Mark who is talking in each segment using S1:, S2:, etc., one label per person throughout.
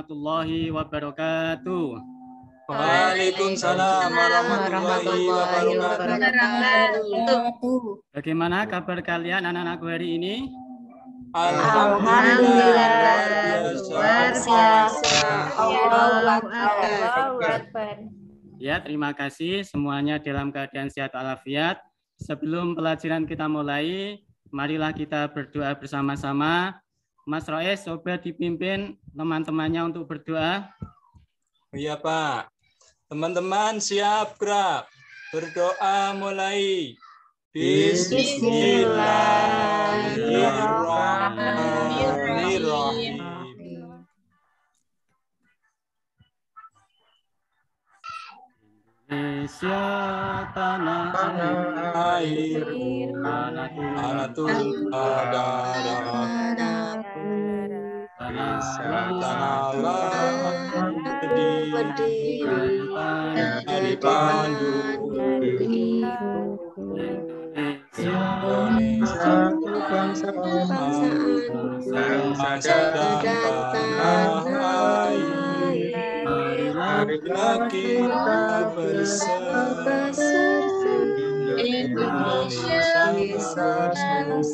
S1: warahmatullahi wabarakatuh.
S2: Waalaikumsalam warahmatullahi wabarakatuh.
S1: Bagaimana kabar kalian anak-anakku hari ini?
S2: Alhamdulillah, luar biasa. Allahu Akbar.
S1: Ya, terima kasih semuanya dalam keadaan sehat walafiat. Sebelum pelajaran kita mulai, marilah kita berdoa bersama-sama. Mas Roes, coba dipimpin teman-temannya untuk berdoa.
S3: Iya Pak. Teman-teman siap gerak. Berdoa mulai. Bismillahirrahmanirrahim.
S1: Indonesia tanah
S3: air, tanah di Bandung, Indonesia bangsa dan tanah air. Marilah kita bersatu, Indonesia bersatu,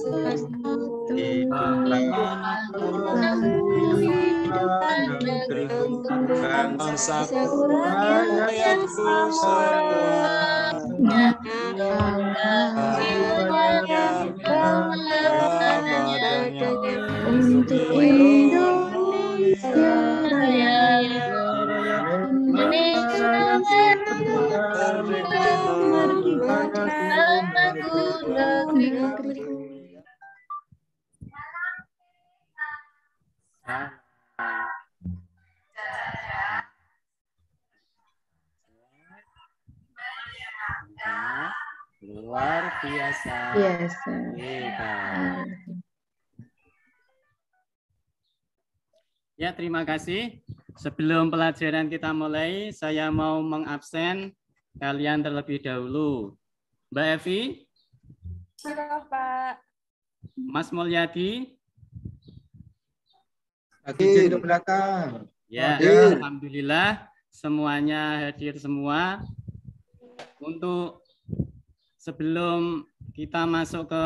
S3: bangsaku rakyatku semuanya, untuk Indonesia Raya.
S1: Luar biasa. Ya, terima kasih. Sebelum pelajaran kita mulai, saya mau mengabsen kalian terlebih dahulu. Mbak Evi?
S4: Pak.
S1: Mas Mulyadi?
S5: Hadir di belakang.
S1: Ya, alhamdulillah semuanya hadir semua. Untuk sebelum kita masuk ke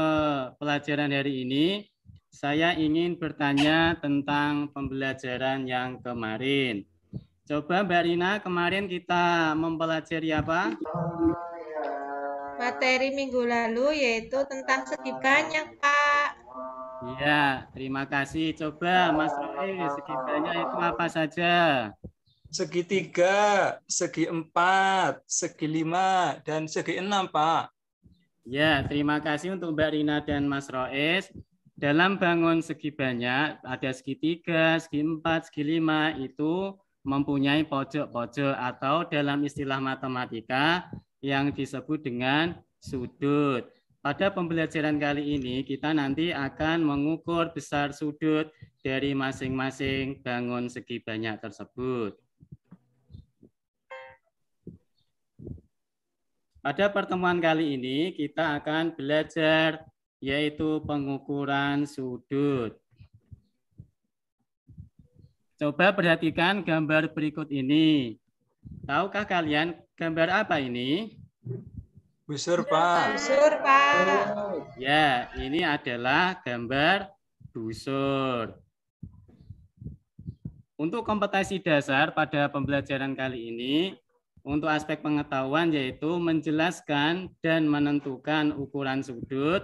S1: pelajaran hari ini, saya ingin bertanya tentang pembelajaran yang kemarin. Coba Mbak Rina, kemarin kita mempelajari apa?
S2: Materi minggu lalu yaitu tentang segi banyak, Pak.
S1: Iya, terima kasih. Coba Mas Roy, segi banyak itu apa saja?
S3: Segitiga, segi 4, segi 5, dan segi 6, Pak.
S1: Ya, terima kasih untuk Mbak Rina dan Mas Roes. Dalam bangun segi banyak, ada segitiga, segi 4, segi 5, itu mempunyai pojok-pojok atau dalam istilah matematika yang disebut dengan sudut. Pada pembelajaran kali ini, kita nanti akan mengukur besar sudut dari masing-masing bangun segi banyak tersebut. Pada pertemuan kali ini, kita akan belajar yaitu pengukuran sudut. Coba perhatikan gambar berikut ini. Tahukah kalian gambar apa ini?
S3: Busur, Pak.
S2: Busur, Pak.
S1: Ya, ini adalah gambar busur. Untuk kompetensi dasar pada pembelajaran kali ini, untuk aspek pengetahuan yaitu menjelaskan dan menentukan ukuran sudut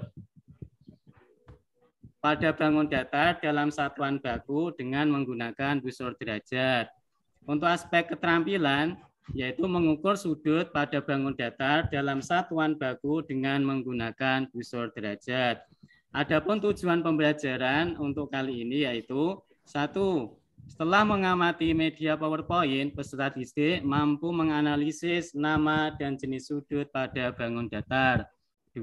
S1: pada bangun datar dalam satuan baku dengan menggunakan busur derajat. Untuk aspek keterampilan, yaitu mengukur sudut pada bangun datar dalam satuan baku dengan menggunakan busur derajat. Adapun tujuan pembelajaran untuk kali ini yaitu 1. Setelah mengamati media PowerPoint, peserta didik mampu menganalisis nama dan jenis sudut pada bangun datar. 2.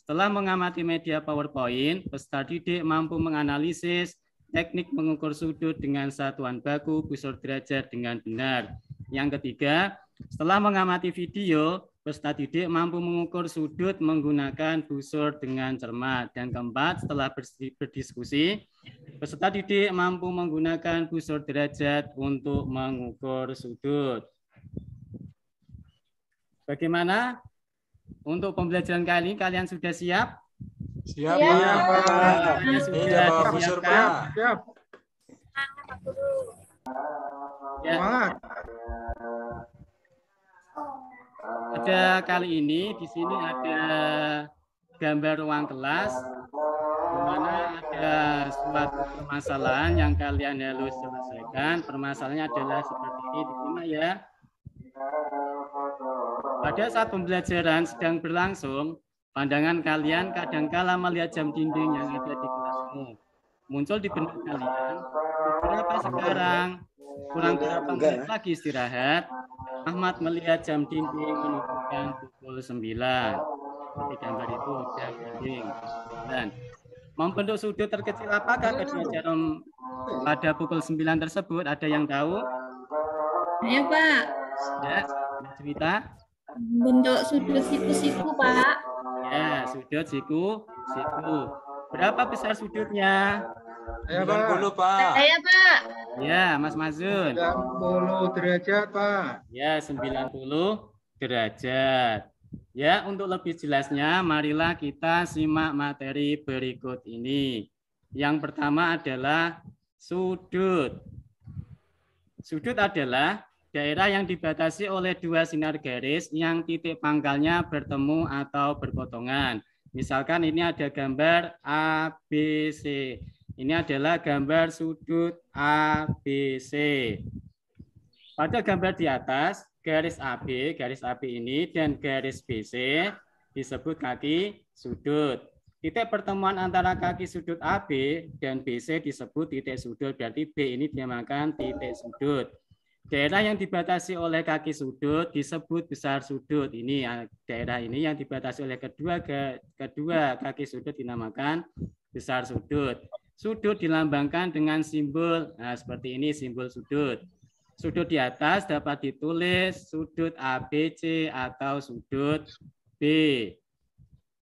S1: Setelah mengamati media PowerPoint, peserta didik mampu menganalisis teknik mengukur sudut dengan satuan baku busur derajat dengan benar. Yang ketiga, setelah mengamati video, peserta didik mampu mengukur sudut menggunakan busur dengan cermat. Dan keempat, setelah berdiskusi, Peserta didik mampu menggunakan busur derajat untuk mengukur sudut. Bagaimana? Untuk pembelajaran kali ini kalian sudah siap?
S3: Siap,
S2: Siap,
S3: Pak.
S2: Pak.
S1: Ini
S3: Ini
S1: sudah
S3: Bapak busur,
S1: disiapkan.
S3: Pak.
S5: Siap.
S1: Ya,
S5: Semangat.
S1: pada kali ini di sini ada gambar ruang kelas, di mana ada suatu permasalahan yang kalian harus selesaikan. Permasalahannya adalah seperti ini, diterima ya. Pada saat pembelajaran sedang berlangsung, pandangan kalian kadangkala melihat jam dinding yang ada di kelasmu. Muncul di benak kalian, berapa sekarang? Kurang berapa menit lagi istirahat? Ahmad melihat jam dinding menunjukkan pukul 9. Seperti gambar itu, jam dinding 9. Membentuk sudut terkecil apakah kedua jarum pada pukul 9 tersebut? Ada yang tahu?
S2: Ya, Pak.
S1: Ya, cerita.
S2: Bentuk sudut siku-siku, Pak.
S1: Ya, sudut siku. Berapa besar sudutnya?
S5: Ya, Pak.
S3: 90, Pak.
S2: Saya, Pak.
S1: Ya, Mas Mazun.
S5: 90 derajat, Pak.
S1: Ya, 90 derajat. Ya, untuk lebih jelasnya, marilah kita simak materi berikut ini. Yang pertama adalah sudut. Sudut adalah daerah yang dibatasi oleh dua sinar garis yang titik pangkalnya bertemu atau berpotongan. Misalkan ini ada gambar ABC. Ini adalah gambar sudut ABC. Pada gambar di atas, garis AB ini dan garis BC disebut kaki sudut. Titik pertemuan antara kaki sudut AB dan BC disebut titik sudut. Berarti B ini dinamakan titik sudut. Daerah yang dibatasi oleh kaki sudut disebut besar sudut. Ini daerah ini yang dibatasi oleh kedua kaki sudut dinamakan besar sudut. Sudut dilambangkan dengan simbol seperti ini, simbol sudut. Sudut di atas dapat ditulis sudut ABC atau sudut B.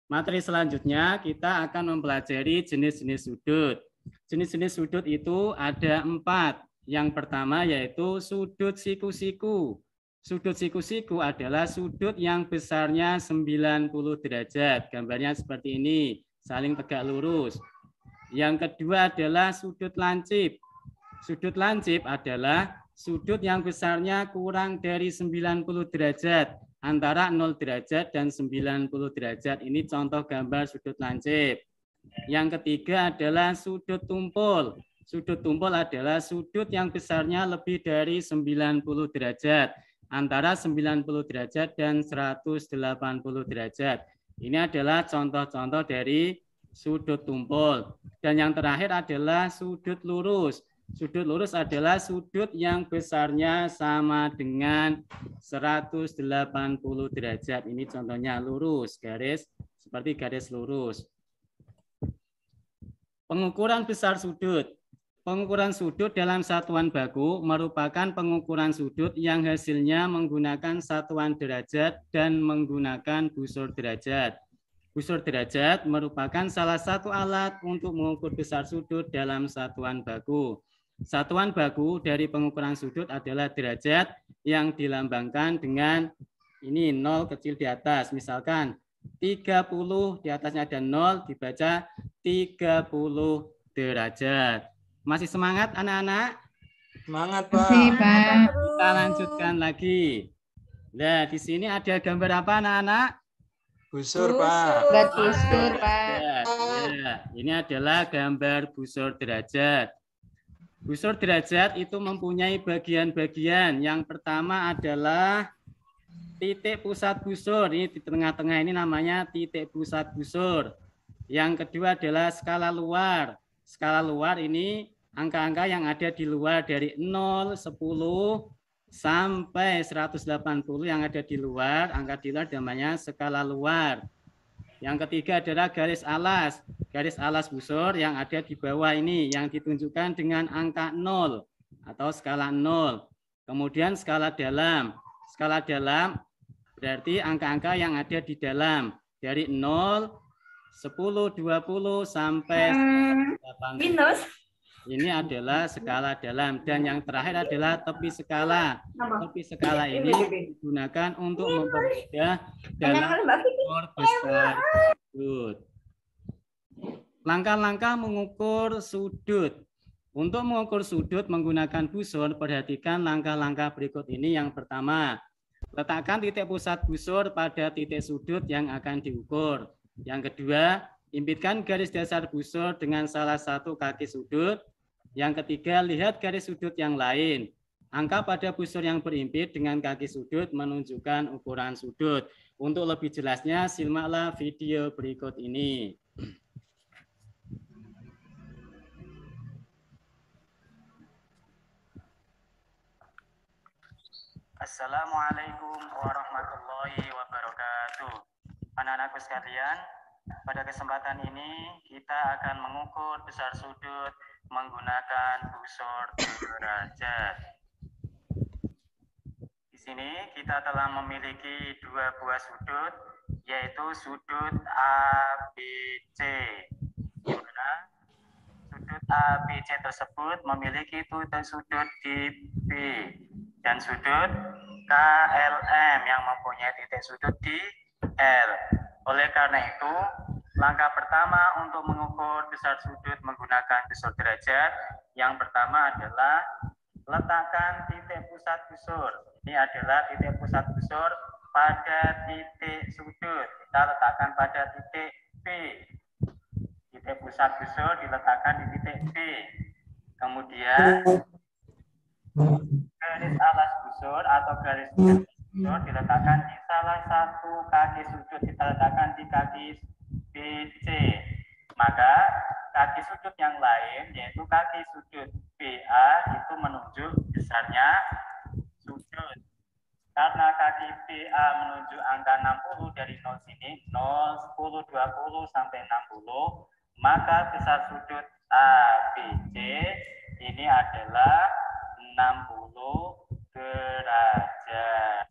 S1: Materi selanjutnya kita akan mempelajari jenis-jenis sudut. Jenis-jenis sudut itu ada 4. Yang pertama yaitu sudut siku-siku. Sudut siku-siku adalah sudut yang besarnya 90 derajat. Gambarnya seperti ini, saling tegak lurus. Yang kedua adalah sudut lancip. Sudut lancip adalah sudut yang besarnya kurang dari 90 derajat. Antara 0 derajat dan 90 derajat. Ini contoh gambar sudut lancip. Yang ketiga adalah sudut tumpul. Sudut tumpul adalah sudut yang besarnya lebih dari 90 derajat. Antara 90 derajat dan 180 derajat. Ini adalah contoh-contoh dari sudut tumpul. Dan yang terakhir adalah sudut lurus. Sudut lurus adalah sudut yang besarnya sama dengan 180 derajat. Ini contohnya lurus, garis seperti garis lurus. Pengukuran besar sudut. Pengukuran sudut dalam satuan baku merupakan pengukuran sudut yang hasilnya menggunakan satuan derajat dan menggunakan busur derajat. Busur derajat merupakan salah satu alat untuk mengukur besar sudut dalam satuan baku. Satuan baku dari pengukuran sudut adalah derajat yang dilambangkan dengan ini 0 kecil di atas. Misalkan 30 di atasnya ada 0 dibaca 30 derajat. Masih semangat anak-anak?
S3: Semangat, Pak.
S1: Kita lanjutkan lagi. Nah, di sini ada gambar apa anak-anak?
S3: Busur, Pak.
S2: Busur, Pak.
S1: Ya, ini adalah gambar busur derajat. Busur derajat itu mempunyai bagian-bagian. Yang pertama adalah titik pusat busur. Ini di tengah-tengah ini namanya titik pusat busur. Yang kedua adalah skala luar. Skala luar ini angka-angka yang ada di luar dari 0, 10, sampai 180 yang ada di luar. Angka di luar namanya skala luar. Yang ketiga adalah garis alas. Garis alas busur yang ada di bawah ini yang ditunjukkan dengan angka 0 atau skala 0. Kemudian skala dalam. Skala dalam berarti angka-angka yang ada di dalam dari 0 10, 20 sampai 80.
S4: Minus.
S1: Ini adalah skala dalam, dan yang terakhir adalah tepi skala. Tepi skala ini digunakan untuk mempermudah dalam mengukur besar sudut. Langkah-langkah mengukur sudut. Untuk mengukur sudut menggunakan busur, perhatikan langkah-langkah berikut ini. Yang pertama, letakkan titik pusat busur pada titik sudut yang akan diukur. Yang kedua, impitkan garis dasar busur dengan salah satu kaki sudut. Yang ketiga, lihat garis sudut yang lain. Angka pada busur yang berimpit dengan kaki sudut menunjukkan ukuran sudut. Untuk lebih jelasnya, simaklah video berikut ini. Assalamualaikum warahmatullahi wabarakatuh. Anak-anakku sekalian, pada kesempatan ini kita akan mengukur besar sudut menggunakan busur derajat. Di sini kita telah memiliki dua buah sudut, yaitu sudut ABC. Di mana sudut ABC tersebut memiliki titik sudut di B dan sudut KLM yang mempunyai titik sudut di L. Oleh karena itu, langkah pertama untuk mengukur besar sudut menggunakan busur derajat, yang pertama adalah letakkan titik pusat busur. Ini adalah titik pusat busur pada titik sudut. Kita letakkan pada titik B. Titik pusat busur diletakkan di titik B. Kemudian garis alas busur atau garis busur diletakkan di salah satu kaki sudut, kita letakkan di kaki BC. Maka kaki sudut yang lain, yaitu kaki sudut BA, itu menunjuk besarnya sudut. Karena kaki BA menunjuk angka 60 dari 0 sini, 0, 10, 20 sampai 60, maka besar sudut ABC ini adalah 60 derajat.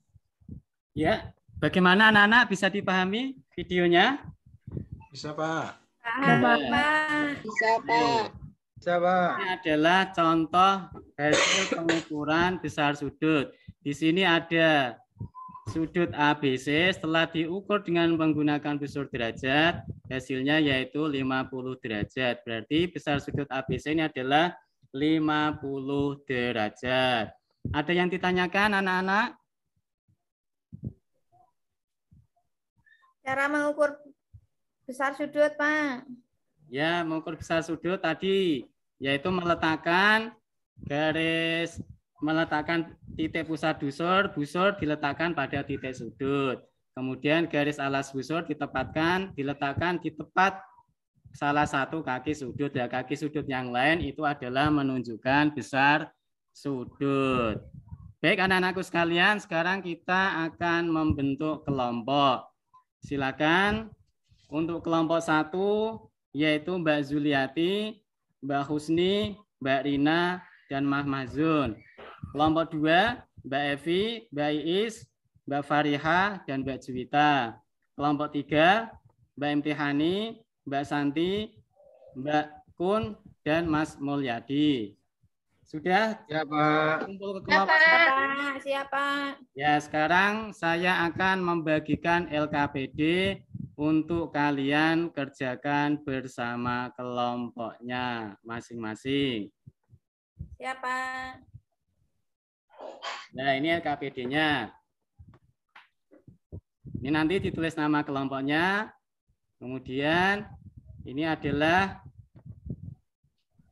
S1: Ya, bagaimana anak-anak, bisa dipahami videonya?
S3: Bisa, Pak.
S2: Bisa, Pak.
S5: Bisa, Pak.
S1: Ini adalah contoh hasil pengukuran besar sudut. Di sini ada sudut ABC, setelah diukur dengan menggunakan busur derajat, hasilnya yaitu 50 derajat. Berarti besar sudut ABC ini adalah 50 derajat. Ada yang ditanyakan anak-anak?
S4: Cara mengukur besar sudut, Pak.
S1: Ya, mengukur besar sudut tadi, yaitu meletakkan titik pusat busur diletakkan pada titik sudut. Kemudian garis alas busur diletakkan di tepat salah satu kaki sudut. Ya, kaki sudut yang lain itu adalah menunjukkan besar sudut. Baik anak-anakku sekalian, sekarang kita akan membentuk kelompok. Silakan untuk kelompok 1 yaitu Mbak Zuliati, Mbak Husni, Mbak Rina, dan Mbak Mahzun. Kelompok 2 Mbak Evi, Mbak Iis, Mbak Fariha, dan Mbak Juwita. Kelompok 3 Mbak Imtihani, Mbak Santi, Mbak Kun, dan Mas Mulyadi. Sudah?
S5: Ya, Pak.
S1: Kumpul ke kelompok.
S4: Siapa?
S1: Ya, sekarang saya akan membagikan LKPD untuk kalian kerjakan bersama kelompoknya masing-masing.
S4: Siapa?
S1: Nah, ini LKPD-nya. Ini nanti ditulis nama kelompoknya. Kemudian ini adalah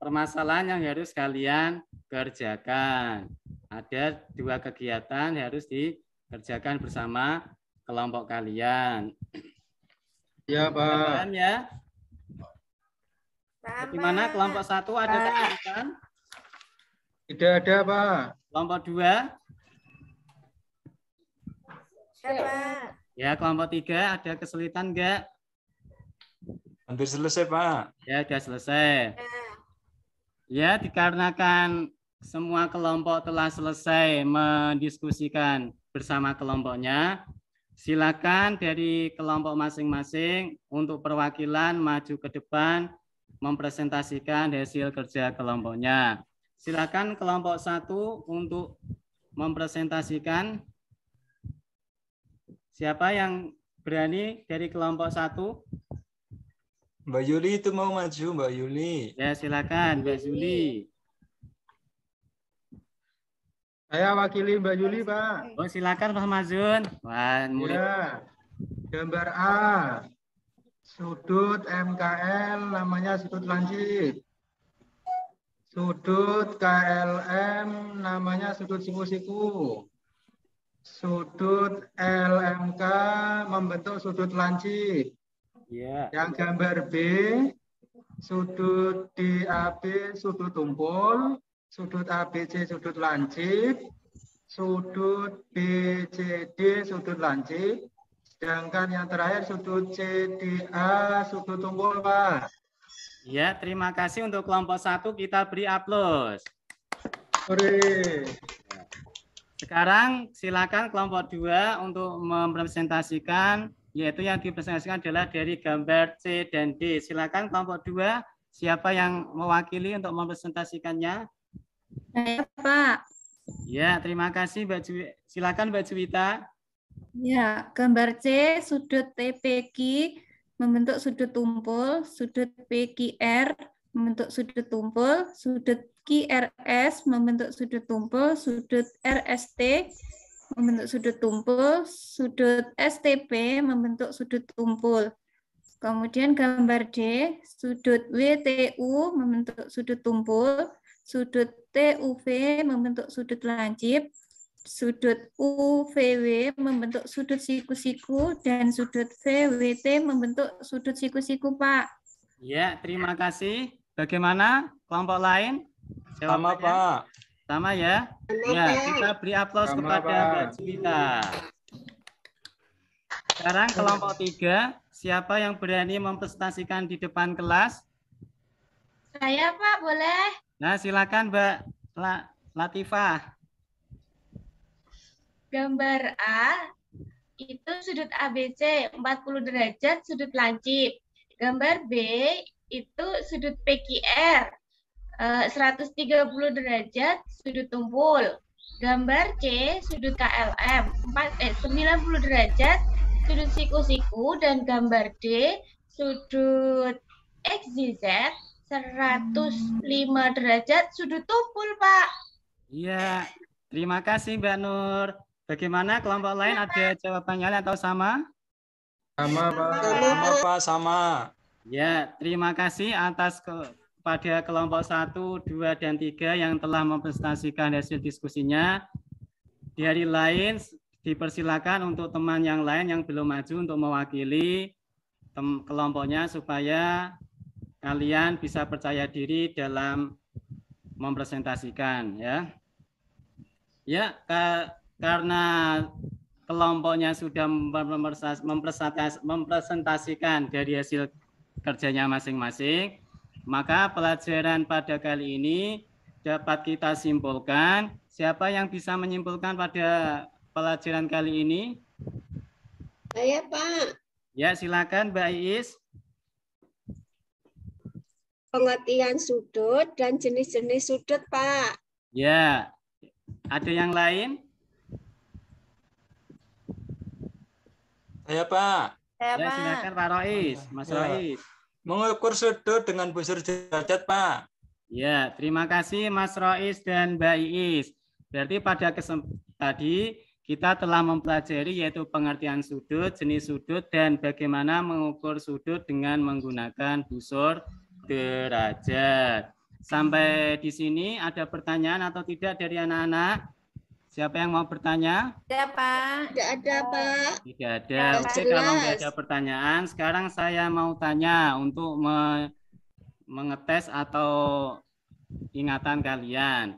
S1: permasalahan yang harus kalian kerjakan. Ada 2 kegiatan harus dikerjakan bersama kelompok kalian.
S5: Ya, Pak.
S1: Paham ya? Bagaimana kelompok 1 ada kesulitan?
S5: Tidak ada, Pak.
S1: Kelompok 2?
S4: Siapa?
S1: Ya, kelompok 3 ada kesulitan enggak?
S3: Hampir selesai, Pak.
S1: Ya, sudah selesai. Ya, dikarenakan semua kelompok telah selesai mendiskusikan bersama kelompoknya, Silakan dari kelompok masing-masing untuk perwakilan maju ke depan mempresentasikan hasil kerja kelompoknya. Silakan kelompok 1 untuk mempresentasikan. Siapa yang berani dari kelompok 1?
S3: Mbak Yuli itu mau maju, Mbak Yuli.
S1: Ya, silakan Mbak Zuli.
S5: Saya wakili Mbak Yuli, Pak.
S1: Oh, silakan Pak Mazun. Wah, murid.
S5: Ya. Gambar A. Sudut MKL namanya sudut lancip. Sudut KLM namanya sudut siku-siku. Sudut LMK membentuk sudut lancip.
S1: Ya.
S5: Yang gambar B, sudut DAB sudut tumpul, sudut ABC sudut lancip, sudut BCD sudut lancip, sedangkan yang terakhir sudut CDA sudut tumpul, Pak.
S1: Ya, terima kasih untuk kelompok 1, kita beri aplaus.
S5: Hore.
S1: Sekarang silakan kelompok 2 untuk mempresentasikan, yaitu yang dipresentasikan adalah dari gambar C dan D. Silakan kelompok 2, siapa yang mewakili untuk mempresentasikannya?
S4: Saya, Pak.
S1: Ya, terima kasih Mbak Juwita. Silakan Mbak Juwita.
S4: Ya, gambar C, sudut TPQ membentuk sudut tumpul, sudut PQR membentuk sudut tumpul, sudut QRS membentuk sudut tumpul, sudut RST membentuk sudut tumpul, sudut STP membentuk sudut tumpul. Kemudian gambar D, sudut WTU membentuk sudut tumpul, sudut TUV membentuk sudut lancip, sudut UVW membentuk sudut siku-siku, dan sudut VWT membentuk sudut siku-siku, Pak.
S1: Ya, terima kasih. Bagaimana kelompok lain?
S3: Sama,
S1: Jawabannya?
S3: Pak.
S1: Sama ya? Ya, kita beri aplaus
S5: Sama,
S1: kepada
S5: Pak.
S1: Mbak Juwita. Sekarang kelompok 3, siapa yang berani mempresentasikan di depan kelas?
S2: Saya, Pak, boleh?
S1: Nah, silakan Mbak Latifah.
S2: Gambar A itu sudut ABC 40 derajat sudut lancip. Gambar B itu sudut PQR 130 derajat sudut tumpul. Gambar C sudut KLM 90 derajat sudut siku-siku, dan gambar D sudut XYZ 105 derajat sudut tumpul, Pak.
S1: Iya, terima kasih Mbak Nur. Bagaimana kelompok lain, ada jawabannya atau sama?
S5: Sama, Pak.
S3: Sama, Pak, sama.
S1: Ya, terima kasih atas kepada kelompok 1, 2, dan 3 yang telah mempresentasikan hasil diskusinya. Di hari lain, dipersilakan untuk teman yang lain yang belum maju untuk mewakili kelompoknya supaya kalian bisa percaya diri dalam mempresentasikan, ya. Ya, karena kelompoknya sudah mempresentasikan dari hasil kerjanya masing-masing, maka pelajaran pada kali ini dapat kita simpulkan. Siapa yang bisa menyimpulkan pada pelajaran kali ini?
S6: Saya, Pak.
S1: Ya, silakan Mbak Iis.
S6: Pengertian sudut dan jenis-jenis sudut, Pak.
S1: Ya, ada yang lain?
S3: Saya, Pak.
S4: Saya,
S1: Ya,
S4: Pak.
S1: silakan Pak Rois, Mas
S3: Ya.
S1: Rois.
S3: Mengukur sudut dengan busur derajat, Pak.
S1: Ya, terima kasih Mas Rois dan Mbak Iis. Berarti pada tadi kita telah mempelajari yaitu pengertian sudut, jenis sudut, dan bagaimana mengukur sudut dengan menggunakan busur derajat. Sampai di sini ada pertanyaan atau tidak dari anak-anak? Siapa yang mau bertanya?
S4: Ada, Pak.
S6: Tidak ada, Pak.
S1: Tidak ada.
S6: Sudah
S1: Oke, kalau nggak
S6: jelas.
S1: ada pertanyaan, sekarang saya mau tanya untuk mengetes atau ingatan kalian.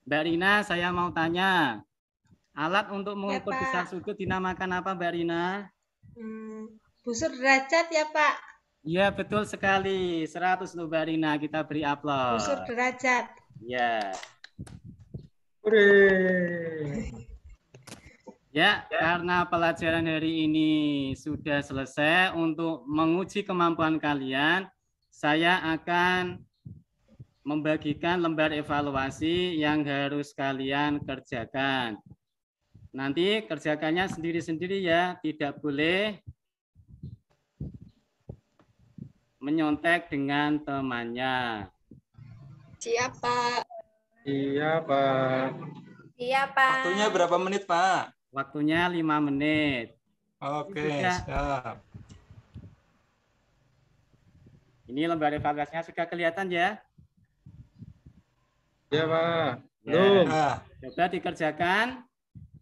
S1: Mbak Rina, saya mau tanya. Alat untuk mengukur
S2: Pak.
S1: besar sudut dinamakan apa, Mbak Rina?
S2: Busur derajat ya, Pak.
S1: Iya, betul sekali. 100 untuk Mbak Rina, kita beri aplaus.
S2: Busur derajat.
S1: Ya.
S5: Hore.
S1: Ya, karena pelajaran hari ini sudah selesai, untuk menguji kemampuan kalian, saya akan membagikan lembar evaluasi yang harus kalian kerjakan. Nanti kerjakannya sendiri-sendiri ya, tidak boleh menyontek dengan temannya.
S6: Siap, Pak.
S5: Iya, Pak.
S4: Iya, Pak.
S3: Waktunya berapa menit, Pak?
S1: Waktunya 5 menit.
S3: Oke,
S1: Sudah.
S3: siap.
S1: Ini lembar evaluasinya sudah kelihatan ya?
S5: Iya, Pak.
S1: Ya.
S5: Belum.
S3: Nah,
S1: Coba dikerjakan.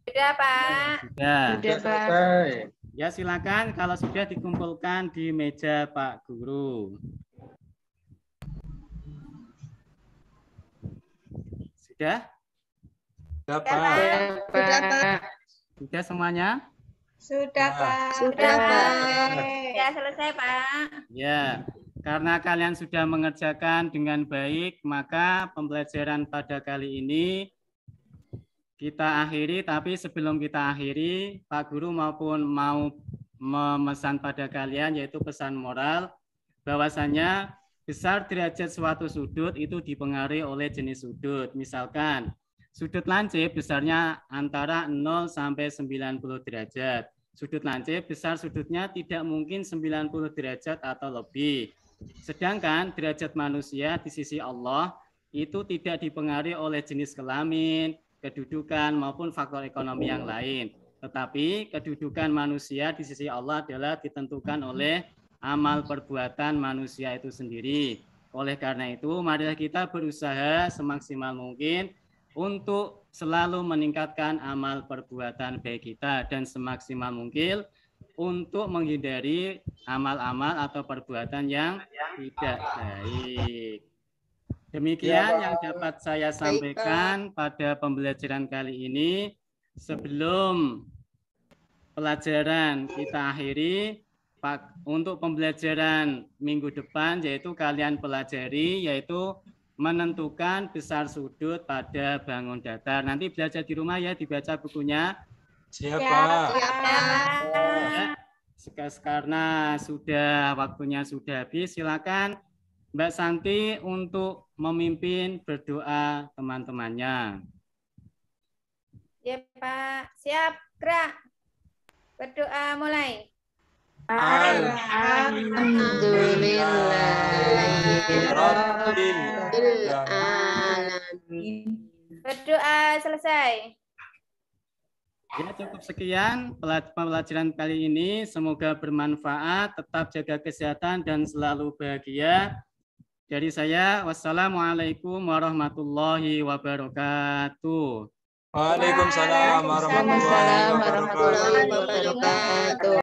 S4: Sudah, Pak.
S1: Sudah.
S5: Sudah selesai.
S1: Ya, silakan kalau sudah dikumpulkan di meja Pak Guru. Sudah?
S3: siap,
S4: Sudah,
S3: Pak.
S4: Pak.
S6: Sudah, Pak.
S1: Sudah semuanya?
S2: Sudah, Pak.
S6: Sudah, Pak.
S4: Sudah selesai, Pak.
S1: Ya, karena kalian sudah mengerjakan dengan baik, maka pembelajaran pada kali ini kita akhiri. Tapi sebelum kita akhiri, Pak Guru maupun mau memesan pada kalian, yaitu pesan moral, bahwasanya besar derajat suatu sudut itu dipengaruhi oleh jenis sudut. Misalkan, sudut lancip besarnya antara 0 sampai 90 derajat. Sudut lancip besar sudutnya tidak mungkin 90 derajat atau lebih. Sedangkan derajat manusia di sisi Allah itu tidak dipengaruhi oleh jenis kelamin, kedudukan maupun faktor ekonomi yang lain. Tetapi kedudukan manusia di sisi Allah adalah ditentukan oleh amal perbuatan manusia itu sendiri. Oleh karena itu, marilah kita berusaha semaksimal mungkin untuk selalu meningkatkan amal perbuatan baik kita dan semaksimal mungkin untuk menghindari amal-amal atau perbuatan yang tidak baik. Demikian yang dapat saya sampaikan pada pembelajaran kali ini. Sebelum pelajaran kita akhiri, untuk pembelajaran minggu depan yaitu kalian pelajari yaitu menentukan besar sudut pada bangun datar. Nanti belajar di rumah ya, dibaca bukunya.
S3: Siap, Pak.
S6: Siap, Pak.
S1: Ya, karena waktunya sudah habis, silakan Mbak Santi untuk memimpin berdoa teman-temannya.
S4: Ya, Pak. Siap, gerak. Berdoa mulai. Berdoa selesai.
S1: Ya, cukup sekian pelajaran kali ini. Semoga bermanfaat, tetap jaga kesehatan dan selalu bahagia. Dari saya, wassalamualaikum warahmatullahi wabarakatuh.
S3: Waalaikumsalam warahmatullahi wabarakatuh.